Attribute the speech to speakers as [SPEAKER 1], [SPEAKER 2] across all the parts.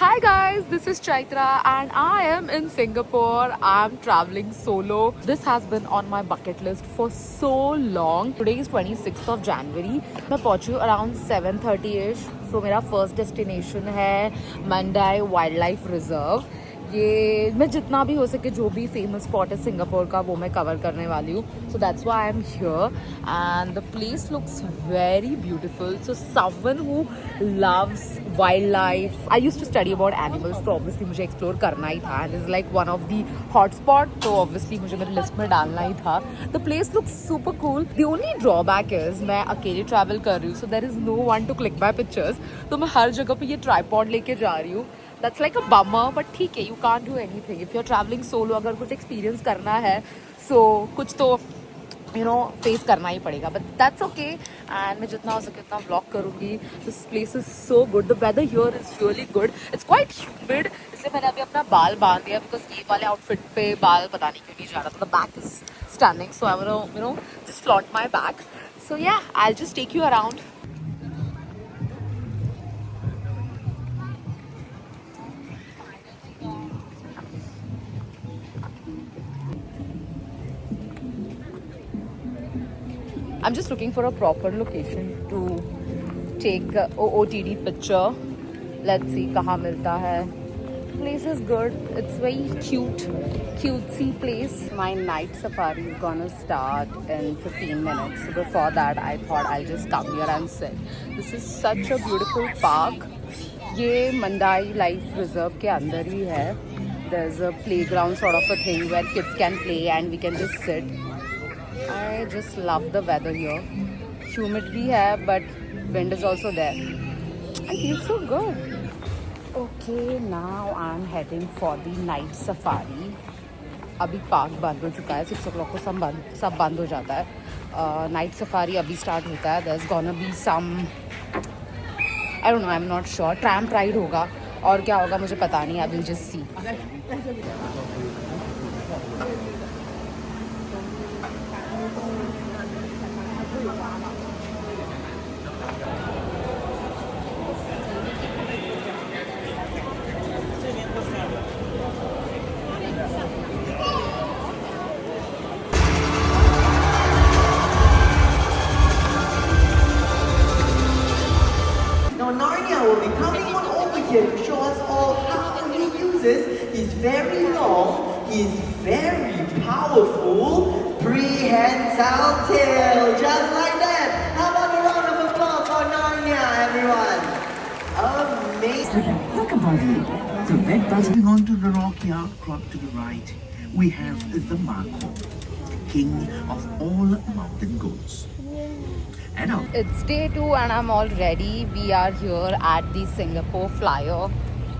[SPEAKER 1] Hi guys, this is Chaitra and I am in Singapore. I'm traveling solo. This has been on my bucket list for so long. Today is 26th of January. मैं पहुंची हूँ around 7:30ish. So मेरा first destination है Mandai Wildlife Reserve. ये मैं जितना भी हो सके जो भी फेमस स्पॉट है सिंगापुर का वो मैं कवर करने वाली हूँ. So that's why I am here and the place looks very beautiful. So someone who loves wildlife, I used to study about animals, तो ऑब्वियसली मुझे एक्सप्लोर करना ही था and is like one of the hot spot, तो obviously मुझे मेरी list में डालना ही था. The place looks super cool. The only drawback is मैं अकेले ट्रैवल कर रही हूँ, so there is no one to click my pictures. तो मैं हर जगह पे ये ट्राईपॉड लेके जा रही हूँ. That's like a bummer, but ठीक है, you can't do anything. If you're traveling solo, अगर कुछ experience करना है, so कुछ तो face करना ही पड़ेगा. But that's okay. And मैं जितना हो सके उतना vlog करूँगी. This place is so good. The weather here is really good. It's quite humid. इसलिए मैंने अभी अपना बाल बांध दिया because ये वाले outfit पे बाल पता नहीं क्यों नहीं जा रहा था. The back is stunning, so I wanna just flaunt my back. So yeah, I'll just take you around. I'm just looking for a proper location to take a OOTD picture. Let's see कहाँ मिलता है. Place is good. It's very cutesy place. My night safari is gonna start in 15 minutes. So before that, I thought I'll just come here and sit. This is such a beautiful park. ये मंदाई life reserve के अंदर ही है. There's a playground sort of a thing where kids can play and we can just sit. I just love the weather here. Humid भी है, but wind is also there. I feel so good. Okay, now I'm heading for the night safari. अभी park बंद हो चुका है. 6 o'clock को सब बंद हो जाता है. नाइट सफारी अभी स्टार्ट होता है. There's gonna be some, I don't know, I'm not sure. Tramp ride होगा और क्या होगा मुझे पता नहीं. I will just see.
[SPEAKER 2] Narnia will be coming on over here to show us all how he uses his very long, his very powerful prehensile tail. Just like that. How about a round of applause for Narnia, everyone? Amazing.
[SPEAKER 3] Look above you. The red button. Moving on to the rocky outcrop to the right, we have the Mako, king of all mountain goats.
[SPEAKER 1] It's day 2 and I'm all ready. We are here at the Singapore Flyer.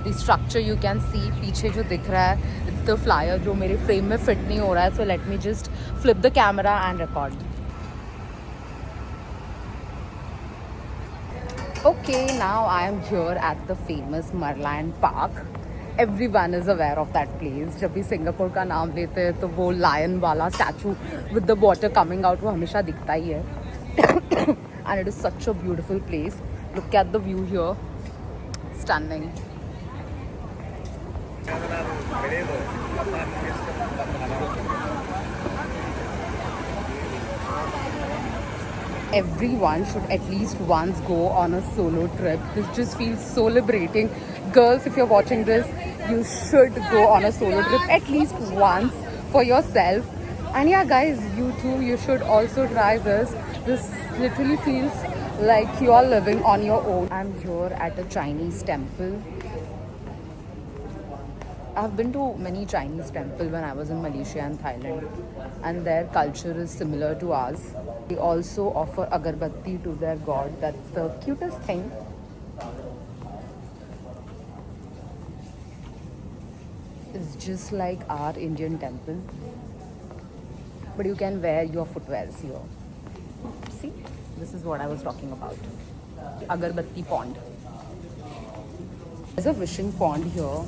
[SPEAKER 1] The structure you can see पीछे जो दिख रहा है, it's the flyer जो मेरे frame में fit नहीं हो रहा है. So let me just flip the camera and record. Okay, now I am here at the famous Merlion Park. Everyone is aware of that place. जब भी सिंगापुर का नाम लेते हैं तो वो lion वाला statue with the water coming out वो हमेशा दिखता ही है. And it is such a beautiful place. Look at the view here. Stunning. Everyone should at least once go on a solo trip. This just feels so liberating. Girls, if you're watching this, you should go on a solo trip at least once for yourself. And yeah, guys, you too, you should also try this. This literally feels like you are living on your own. I'm here at a Chinese temple. I've been to many Chinese temples when I was in Malaysia and Thailand, and their culture is similar to ours. They also offer agarbatti to their god. That's the cutest thing. It's just like our Indian temple, but you can wear your footwears here. See, this is what I was talking about. Agarbatti pond. There's a wishing pond here.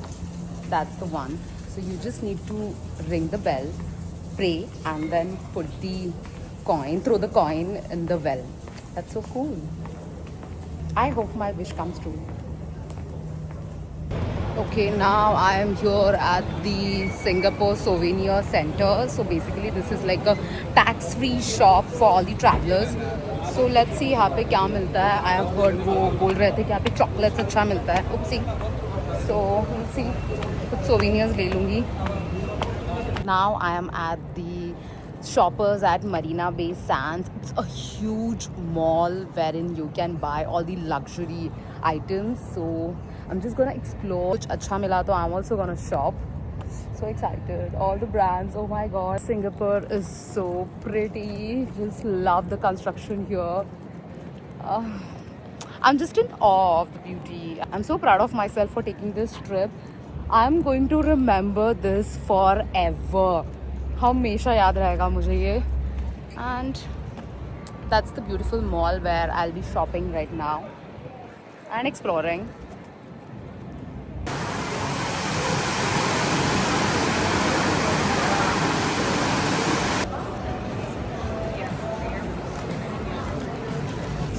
[SPEAKER 1] That's the one. So you just need to ring the bell, pray, and then put the coin, throw the coin in the well. That's so cool. I hope my wish comes true. Okay, now I am here at the Singapore Souvenir Center. So basically this is like a tax-free shop for all the travelers. So let's see यहाँ पे क्या मिलता है. I have heard वो बोल रहे थे कि यहाँ पे chocolates अच्छा मिलता है. Oopsie. So let's see. कुछ souvenirs ले लूँगी. Now I am at the Shoppers at Marina Bay Sands. It's a huge mall wherein you can buy all the luxury items. So I'm just gonna explore. Kuch acha mila to I'm also gonna shop. So excited. All the brands. Oh my god. Singapore is so pretty. Just love the construction here. I'm just in awe of the beauty. I'm so proud of myself for taking this trip. I'm going to remember this forever. हमेशा याद रहेगा मुझे ये. And that's the beautiful mall where I'll be shopping right now and exploring.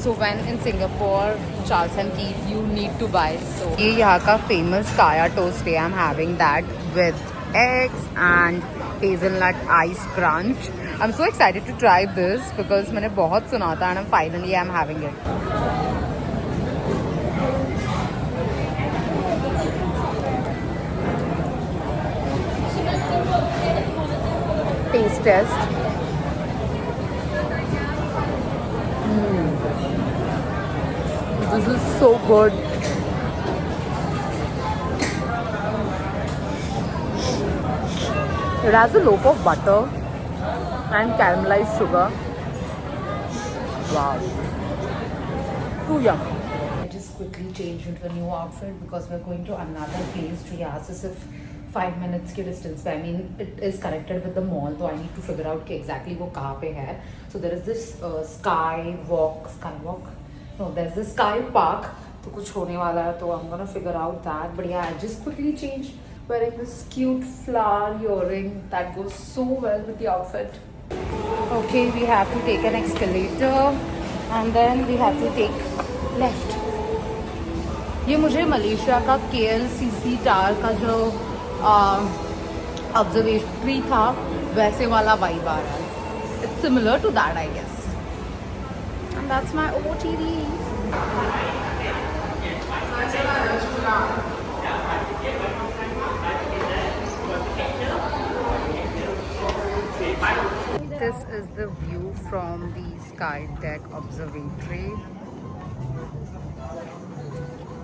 [SPEAKER 1] So when in Singapore, Charles and Keith, you need to buy. So ये यहाँ का famous kaya toast है. I'm having that with eggs and hazelnut ice crunch. I'm so excited to try this because मैंने बहुत सुना था and finally I'm having it. Taste test. This is so good. It has a loaf of butter and caramelized sugar. Wow. Too yum. I just quickly changed into a new outfit because we're going to another place to Yas. If 5 minutes के distance पे. I mean, it is connected with the mall, so I need to figure out कि exactly वो कहाँ पे है. So there is this skywalk. No, there's this sky park. तो कुछ होने वाला है, तो I'm gonna figure out that. But yeah, I just quickly changed, wearing this cute flower earring that goes so well with the outfit. Okay, we have to take an escalator and then we have to take left. ये मुझे Malaysia का KLCC tower का जो observatory था वैसे वाला vibe आ रहा है. It's similar to that, I guess. And that's my OOTD. This is the view from the Sky Deck Observatory.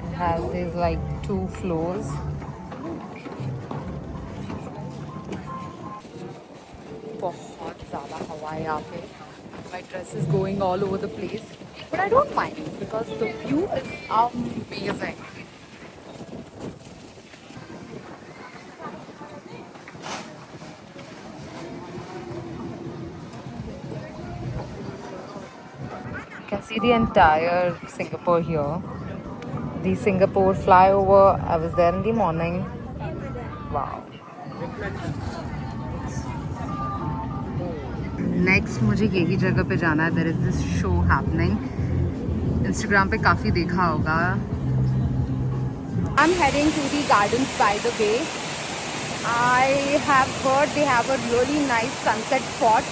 [SPEAKER 1] It has these like 2 floors. बहुत ज़्यादा हवा है यहाँ पे. My dress is going all over the place, but I don't mind because the view is amazing. You can see the entire Singapore here. The Singapore flyover, I was there in the morning. Wow. Next मुझे यही जगह पे जाना है. There is this show happening. Instagram पे काफ़ी देखा होगा. I am heading to the Gardens by the Bay. I have heard they have a really nice sunset spot,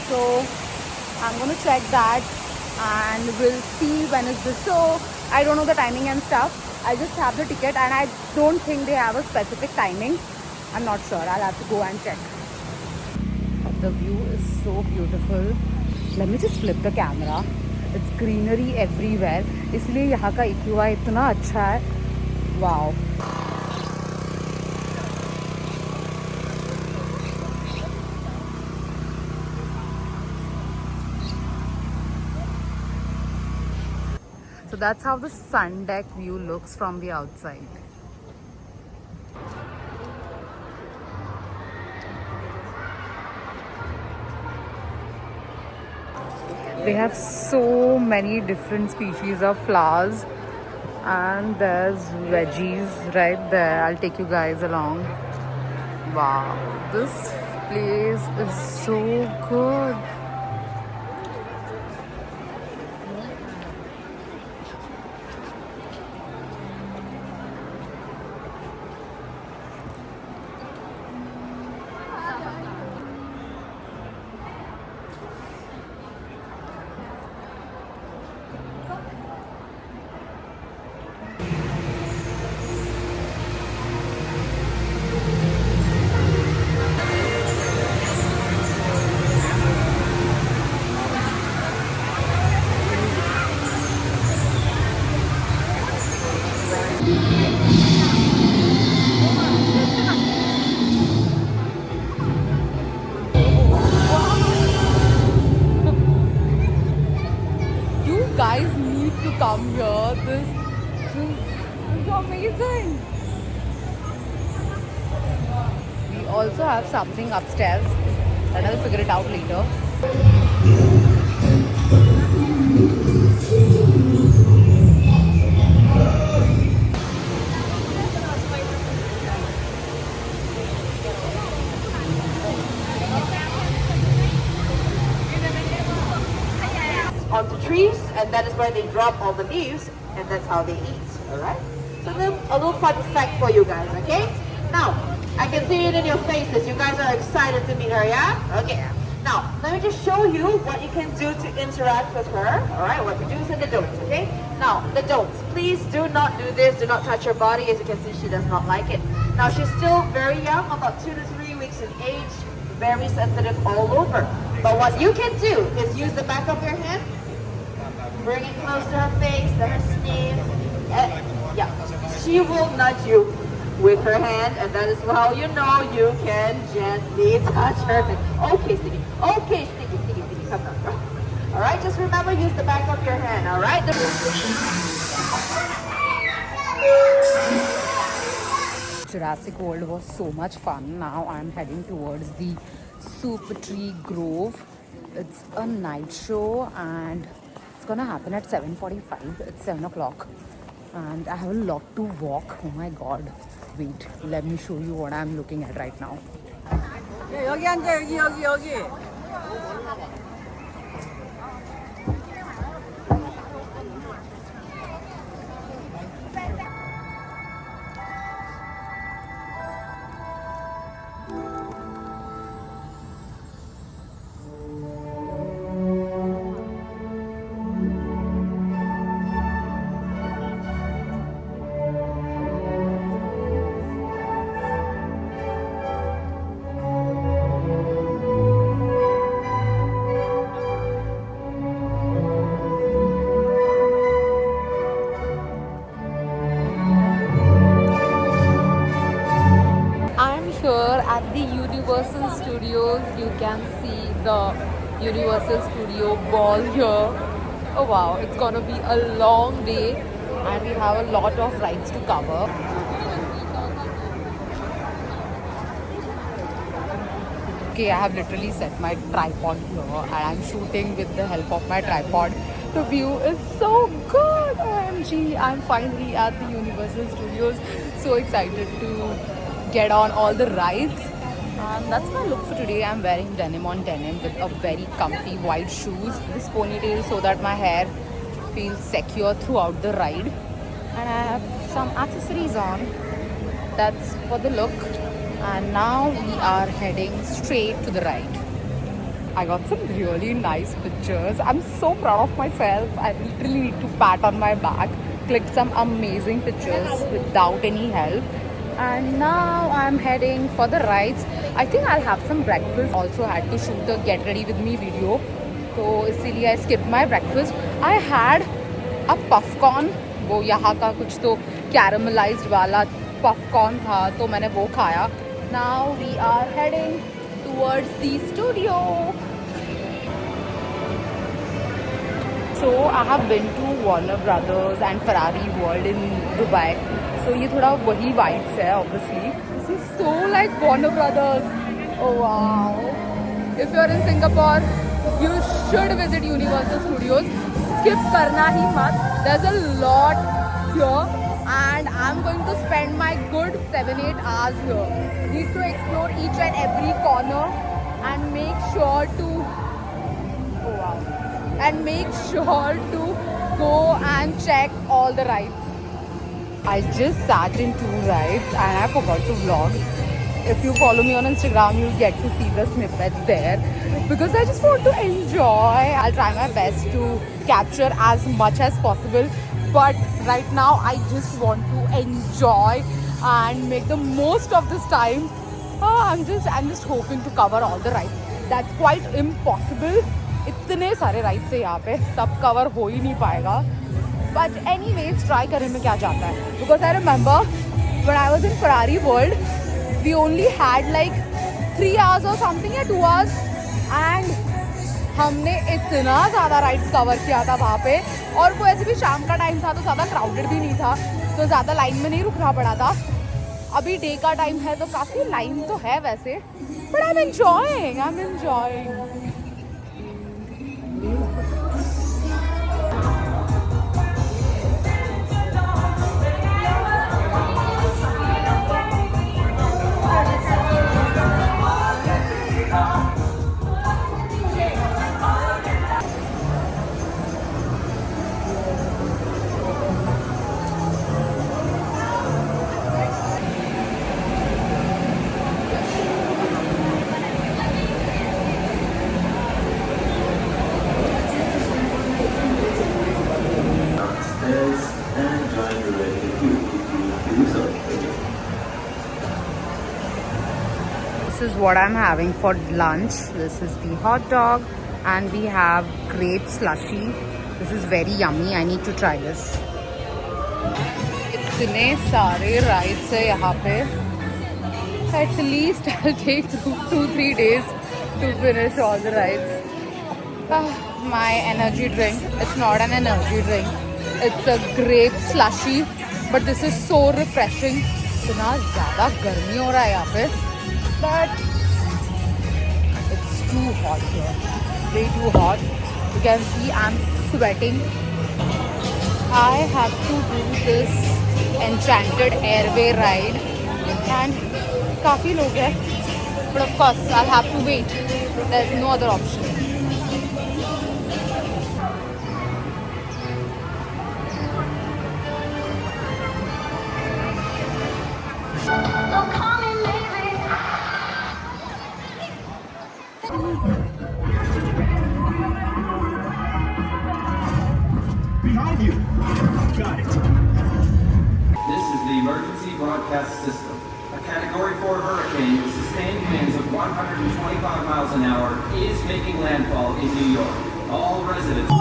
[SPEAKER 1] so I am gonna check that and will see when is the show. I don't know the timing and stuff. I just have the ticket and I don't think they have a specific timing. I am not sure. I have to go and check. The view is so beautiful. Let me just flip the camera. It's greenery everywhere. इसलिए यहाँ का EQI इतना अच्छा है. Wow. So that's how the sun deck view looks from the outside. They have so many different species of flowers, and there's veggies right there. I'll take you guys along. Wow, this place is so good. also have something upstairs that I'll figure it out later.
[SPEAKER 2] Onto trees, and that is where they drop all the leaves, and that's how they eat. All right. So a little fun fact for you guys. Okay. Now I can see it in your faces. You guys are excited to meet her, yeah? Okay. Now let me just show you what you can do to interact with her. All right. What the do's and the don'ts. Okay. Now the don'ts. Please do not do this. Do not touch her body. As you can see, she does not like it. Now she's still very young, about 2 to 3 weeks in age. Very sensitive all over. But what you can do is use the back of your hand. Bring it close to her face, let her sniff. Yeah, she will nudge you with her hand, and that is how you know you can gently touch her hand. Okay, Sticky. Okay, Sticky. Come down, girl. All right, just remember, use the back of your hand. All right.
[SPEAKER 1] Jurassic World was so much fun. Now I'm heading towards the Super Tree Grove. It's a night show and it's gonna happen at 7:45. It's 7 o'clock and I have a lot to walk. Oh my god. Wait, let me show you what I'm looking at right now.
[SPEAKER 4] 여기 앉아 여기.
[SPEAKER 1] At the Universal Studios, you can see the Universal Studio ball here. Oh wow, it's gonna be a long day and we have a lot of rides to cover. Okay, I have literally set my tripod here and I'm shooting with the help of my tripod. The view is so good. OMG, I'm finally at the Universal Studios. So excited to get on all the rides. That's my look for today. I'm wearing denim on denim with a very comfy white shoes. This ponytail so that my hair feels secure throughout the ride. And I have some accessories on. That's for the look. And now we are heading straight to the ride. I got some really nice pictures. I'm so proud of myself. I literally need to pat on my back. Clicked some amazing pictures without any help. And now I'm heading for the rides. I think I'll have some breakfast. Also had to shoot the get ready with me video. So इसीलिए I skipped my breakfast. I had a puffcorn. वो यहाँ का कुछ तो caramelized वाला puffcorn था तो मैंने वो खाया. Now we are heading towards the studio. So I have been to Warner Brothers and Ferrari World in Dubai. So ये थोड़ा वही vibes है obviously. This is so like Warner Brothers. Oh wow. If you're in Singapore, you should visit Universal Studios. Skip करना ही मत. There's a lot here and I'm going to spend my good 7-8 hours here. Need to explore each and every corner and make sure to go and check all the rides. I just sat in 2 rides and I forgot to vlog. If you follow me on Instagram, you'll get to see the snippets there because I just want to enjoy. I'll try my best to capture as much as possible, but right now I just want to enjoy and make the most of this time. I'm just hoping to cover all the rides. That's quite impossible. इतने सारे rides है यहाँ पे, सब cover हो ही नहीं पाएगा. But anyways, try करने में क्या जाता है? Because I remember when I was in Ferrari World, we only had like 3 hours or something या 2 hours, and हमने इतना ज़्यादा rides cover किया था वहाँ पे, और वो ऐसे भी शाम का टाइम था तो ज़्यादा crowded भी नहीं था, तो ज़्यादा लाइन में नहीं रुकना पड़ा था. अभी डे का टाइम है तो काफ़ी लाइन तो है वैसे, but I am enjoying.
[SPEAKER 3] Downstairs and join the regular queue if you do so.
[SPEAKER 1] This is what I'm having for lunch. This is the hot dog and we have grape slushy. This is very yummy. I need to try this. इतने सारे rides है यहाँ पे. At least I'll take 2-3 days to finish all the rides. My energy drink. It's not an energy drink. It's a grape slushy. But this is so refreshing. इतना ज़्यादा गर्मी हो रहा है यहाँ पे. But it's too hot here. Way too hot. You can see I'm sweating. I have to do this Enchanted Airway ride. And काफ़ी लोग हैं. But of course, I'll have to wait. There's no other option.
[SPEAKER 3] Behind you! Got it!
[SPEAKER 5] This is the emergency broadcast system. A Category 4 hurricane with sustained winds of 125 miles an hour is making landfall in New York. All residents...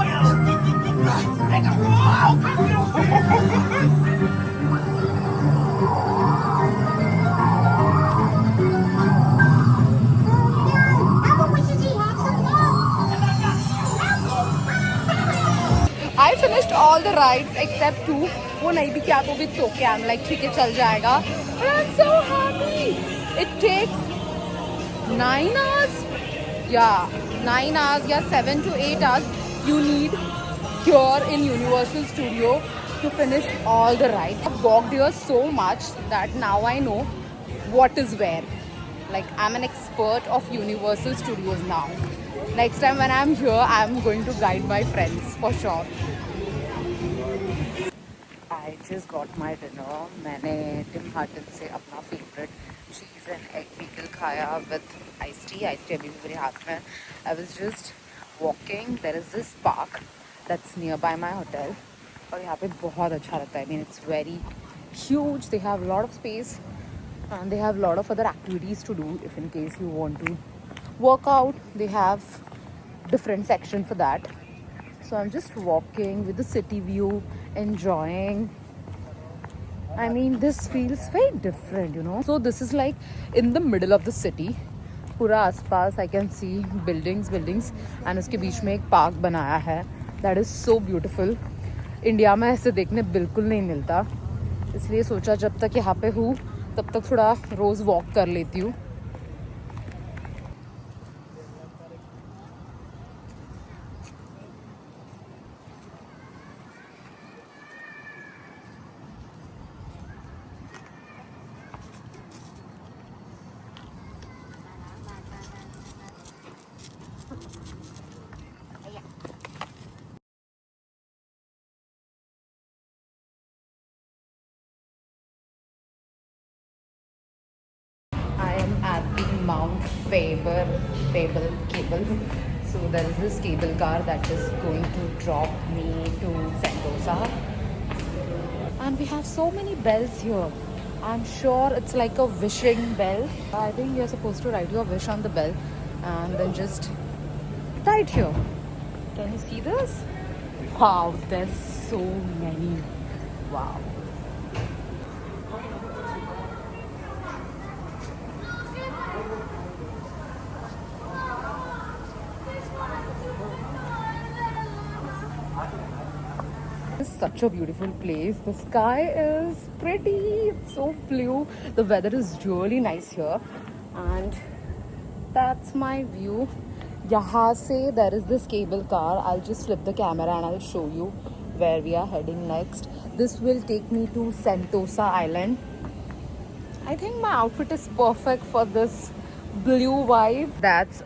[SPEAKER 1] I finished all the rides except 2. वो नहीं भी किया तो भी it's okay. I'm like ठीक है चल जाएगा. But I'm so happy. It takes 9 hours. Yeah, 9 hours. Yeah, 7 to 8 hours. You need here in Universal Studio to finish all the rides. I've walked here so much that now I know what is where. Like I'm an expert of Universal Studios now. Next time when I'm here, I'm going to guide my friends for sure. I just got my dinner. मैंने Tim Hortons से अपना favorite cheese and egg pickle खाया with iced tea. Iced tea अभी भी मेरे हाथ में. I was just walking. There is this park that's nearby my hotel. और यहाँ पे बहुत अच्छा लगता है. I mean, it's very huge. They have a lot of space and they have a lot of other activities to do if in case you want to work out. They have different section for that. So I'm just walking with the city view, enjoying. I mean, this feels very different, you know. So this is like in the middle of the city. पूरा आसपास I can see buildings and उसके बीच में एक park बनाया है. That is so beautiful. India में ऐसे देखने बिल्कुल नहीं मिलता. इसलिए सोचा जब तक यहाँ पे हूँ तब तक थोड़ा रोज़ वॉक कर लेती हूँ. I am at the Mount Faber cable. So there is this cable car that is going to drop me to Sentosa. And we have so many bells here. I'm sure it's like a wishing bell. I think you're supposed to write your wish on the bell and then just write here. Can you see this? Wow, there's so many. Wow. is such a beautiful place. The sky is pretty, it's so blue. The weather is really nice here. And that's my view. Yahan se there is this cable car. I'll just flip the camera and I'll show you where we are heading next. This will take me to Sentosa Island. I think my outfit is perfect for this blue vibe. That's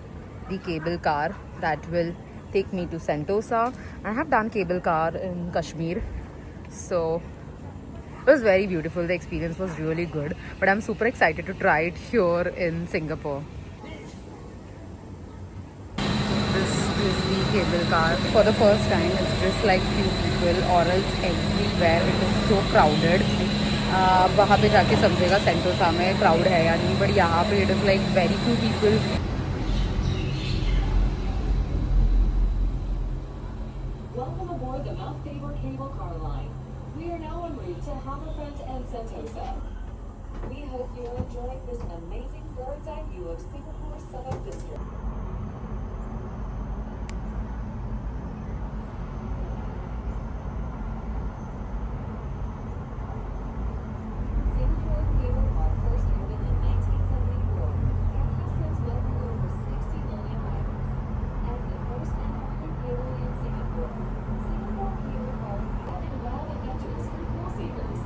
[SPEAKER 1] the cable car that will take me to Sentosa. I have done cable car in Kashmir, so it was very beautiful. The experience was really good, but I'm super excited to try it here in Singapore. This is the cable car. For the first time, it's just like few people, or else everywhere it is so crowded. वहाँ पे जाके समझेगा Sentosa में crowd है या नहीं, but यहाँ पे it is like very few people.
[SPEAKER 6] Welcome aboard the Mount Faber Cable Car Line. We are now en route to Harbourfront and Sentosa. We hope you enjoy this amazing bird's eye view of Singapore's Southern District. Singapore Cable Car first opened in 1974 and has since welcomed over 60 million riders. As the first and only cable in Singapore, Singapore Cable Car added wild adventures for thrill seekers.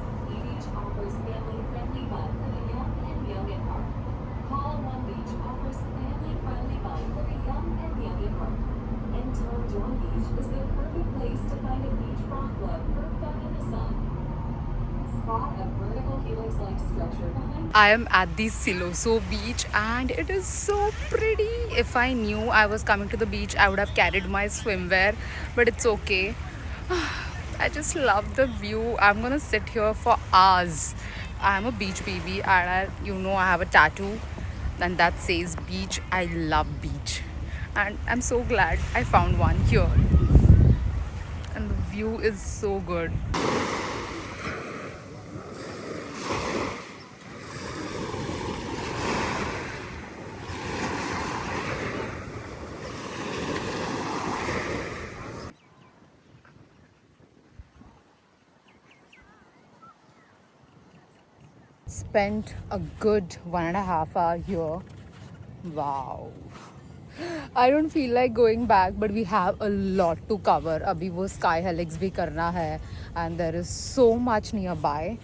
[SPEAKER 6] Beach offers family-friendly fun for the young and young at heart. Palawan Beach offers family-friendly fun for the young and young at heart. And Tom John Beach is the perfect place to find a beachfront club for fun in the sun. Spot a vertical helix-like structure behind.
[SPEAKER 1] I am at the Siloso beach and it is so pretty. If I knew I was coming to the beach, I would have carried my swimwear, but it's okay. I just love the view. I'm gonna sit here for hours. I'm a beach baby and I have a tattoo and that says beach. I love beach and I'm so glad I found one here. And the view is so good. Spent a good 1.5 hours here. Wow. I don't feel like going back, but we have a lot to cover. Abhi wo sky helix bhi karna hai and there is so much nearby.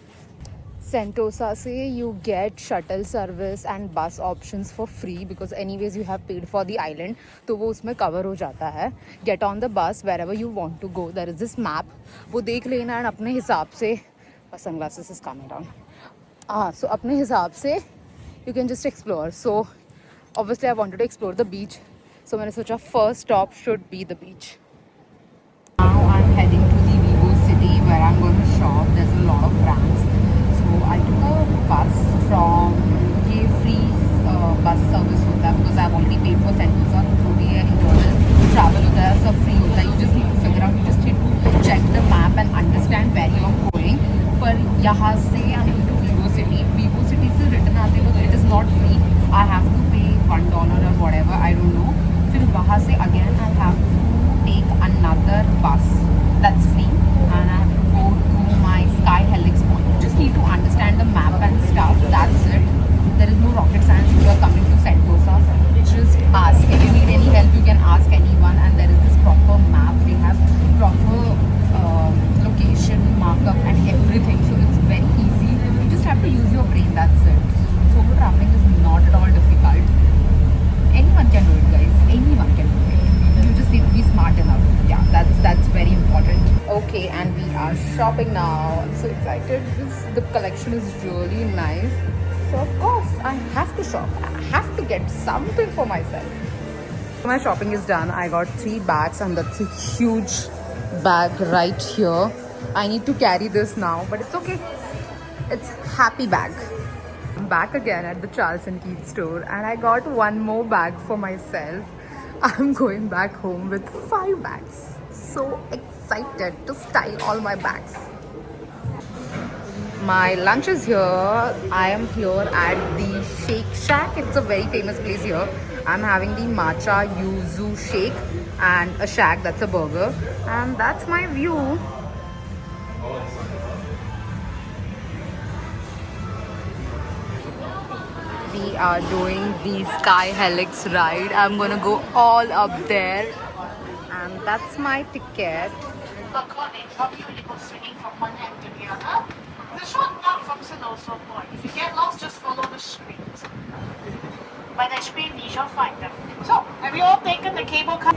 [SPEAKER 1] Sentosa se you get shuttle service and bus options for free because anyways you have paid for the island, तो वो उसमें cover हो जाता है. Get on the bus wherever you want to go. There is this map. वो देख लेना and अपने हिसाब से. My sunglasses is coming down. So अपने हिसाब से you can just explore. So obviously I wanted to explore the beach. So मैंने सोचा first stop should be the beach. Now I'm heading to the Vivo City where I'm going to shop. There's a lot of brands. So I took a bus from ये free bus service होता है because I've already paid for Sentosa. जो भी है internal travel होता है सब free होता है. You just need to figure out. You just need to check the map and understand where you're going. पर यहाँ से I'm going to Vivo City. Vivo City से return आते वक्त it is not free. I have to pay $1 or whatever. I don't know. फिर वहाँ से again I have to take another bus that's free and I have to go to my Sky Helix point. You just need to understand the map and stuff. That's it. There is no rocket science if you are coming to Sentosa. Just ask. If you need any help, you can ask anyone. And there is this proper map. They have proper location markup and everything. So it's very easy. You just have to use your brain. That's it. Solo traveling is not at all difficult. Anyone can do it, guys. Anyone can do it. You just need to be smart enough. Yeah, that's very important. Okay, and we are shopping now. I'm so excited. The collection is really nice. So of course, I have to shop. I have to get something for myself. My shopping is done. I got 3 bags and that's a huge bag right here. I need to carry this now, but it's okay. It's happy bag. I'm back again at the Charles & Keith store and I got one more bag for myself. I'm going back home with 5 bags. So excited to style all my bags. My lunch is here. I am here at the Shake Shack. It's a very famous place here. I'm having the matcha yuzu shake and a shack, that's a burger. And that's my view. We are doing the Sky Helix ride. I'm gonna go all up there, and that's my ticket.
[SPEAKER 7] Swinging from one end to the other. The short platform is also point. If you get lost, just follow the screens. By the screen, you shall find them. So, have you all taken the cable car?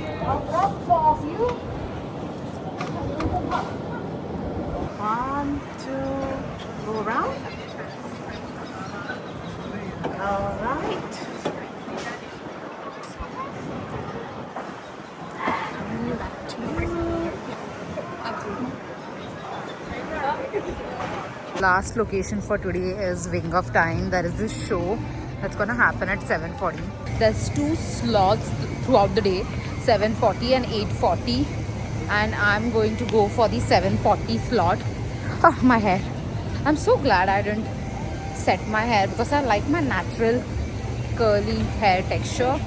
[SPEAKER 7] Four of you.
[SPEAKER 1] 1, 2, go around. All right. Last location for today is Wing of Time. There is this show that's gonna happen at 7:40. There's 2 slots throughout the day, 7:40 and 8:40, and I'm going to go for the 7:40 slot. Oh, my hair. I'm so glad I didn't set my hair because I like my natural curly hair texture.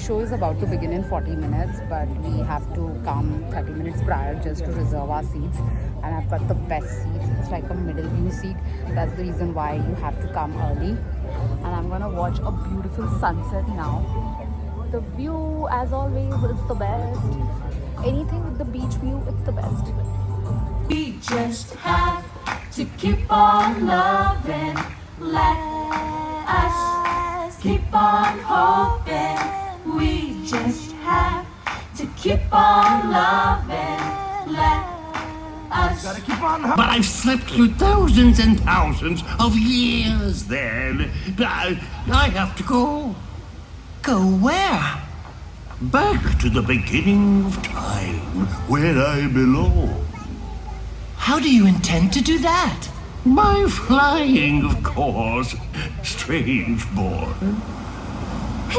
[SPEAKER 1] Show is about to begin in 40 minutes, but we have to come 30 minutes prior just to reserve our seats, and I've got the best seats. It's like a middle view seat. That's the reason why you have to come early, and I'm gonna watch a beautiful sunset now. The view, as always, is the best. Anything with the beach view, it's the best.
[SPEAKER 8] We just have to keep on loving. Let us keep on hoping. We just have to keep on loving. Let us.
[SPEAKER 3] But I've slept through thousands and thousands of years then. I have to go. Go where? Back to the beginning of time, where I belong.
[SPEAKER 8] How do you intend to do that?
[SPEAKER 3] By flying, of course. Strange boy.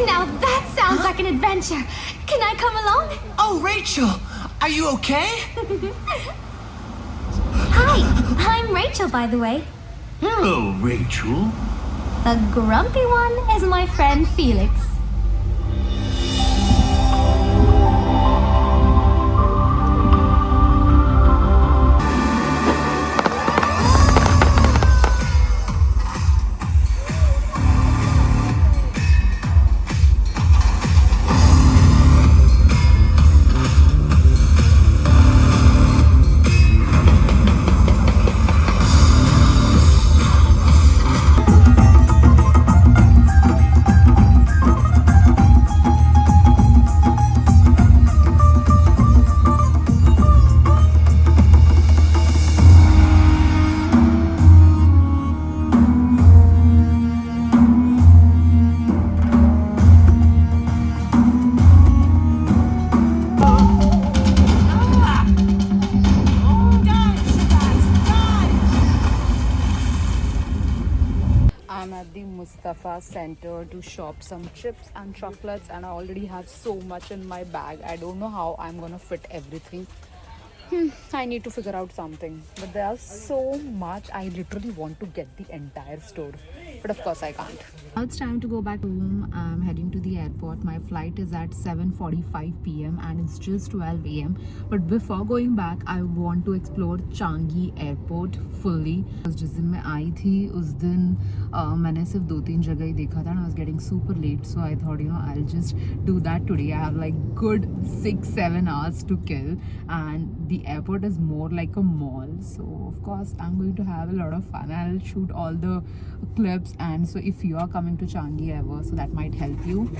[SPEAKER 9] Now that sounds like an adventure. Can I come along?
[SPEAKER 8] Oh, Rachel, are you okay?
[SPEAKER 9] Hi, I'm Rachel, by the way.
[SPEAKER 3] Hello, Rachel.
[SPEAKER 9] The grumpy one is my friend Felix.
[SPEAKER 1] I'm at the Mustafa Center to shop some chips and chocolates, and I already have so much in my bag. I don't know how I'm gonna fit everything. I need to figure out something, but there's so much. I literally want to get the entire store, but of course I can't. Now it's time to go back home. I'm heading to the airport. My flight is at 7:45 p.m. and it's just 12 a.m. But before going back, I want to explore Changi Airport fully. जिस दिन मैं आई थी उस दिन मैंने सिर्फ 2-3 जगह ही देखा था, and I was getting super late, so I thought, I'll just do that today. I have like good 6-7 hours to kill, and the airport is more like a mall, so of course I'm going to have a lot of fun. I'll shoot all the clips, and so if you are coming to Changi ever, so that might help you.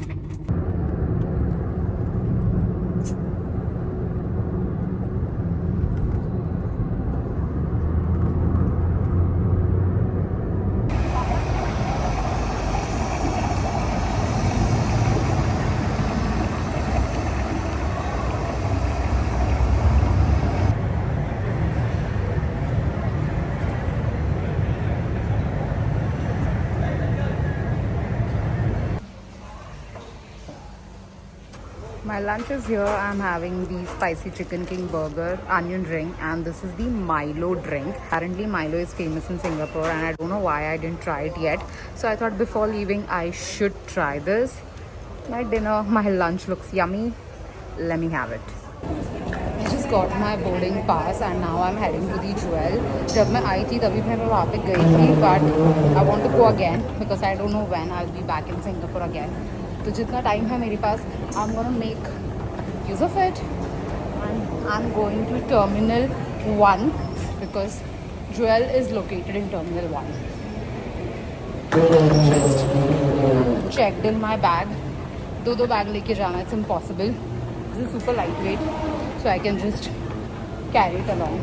[SPEAKER 1] My lunch is here. I'm having the spicy chicken king burger, onion ring, and this is the Milo drink. Apparently Milo is famous in Singapore, and I don't know why I didn't try it yet. So I thought before leaving I should try this. My lunch looks yummy. Let me have it. I just got my boarding pass and now I'm heading to the Jewel. जब मैं आई थी तभी मैं वहाँ पे गई थी, but I want to go again because I don't know when I'll be back in Singapore again. तो जितना टाइम है मेरे पास, I'm gonna make use of it. And I'm going to Terminal 1 because Jewel is located in Terminal 1. Just checked in my bag. दो bag लेके जाना, it's impossible. This is super lightweight, so I can just carry it along.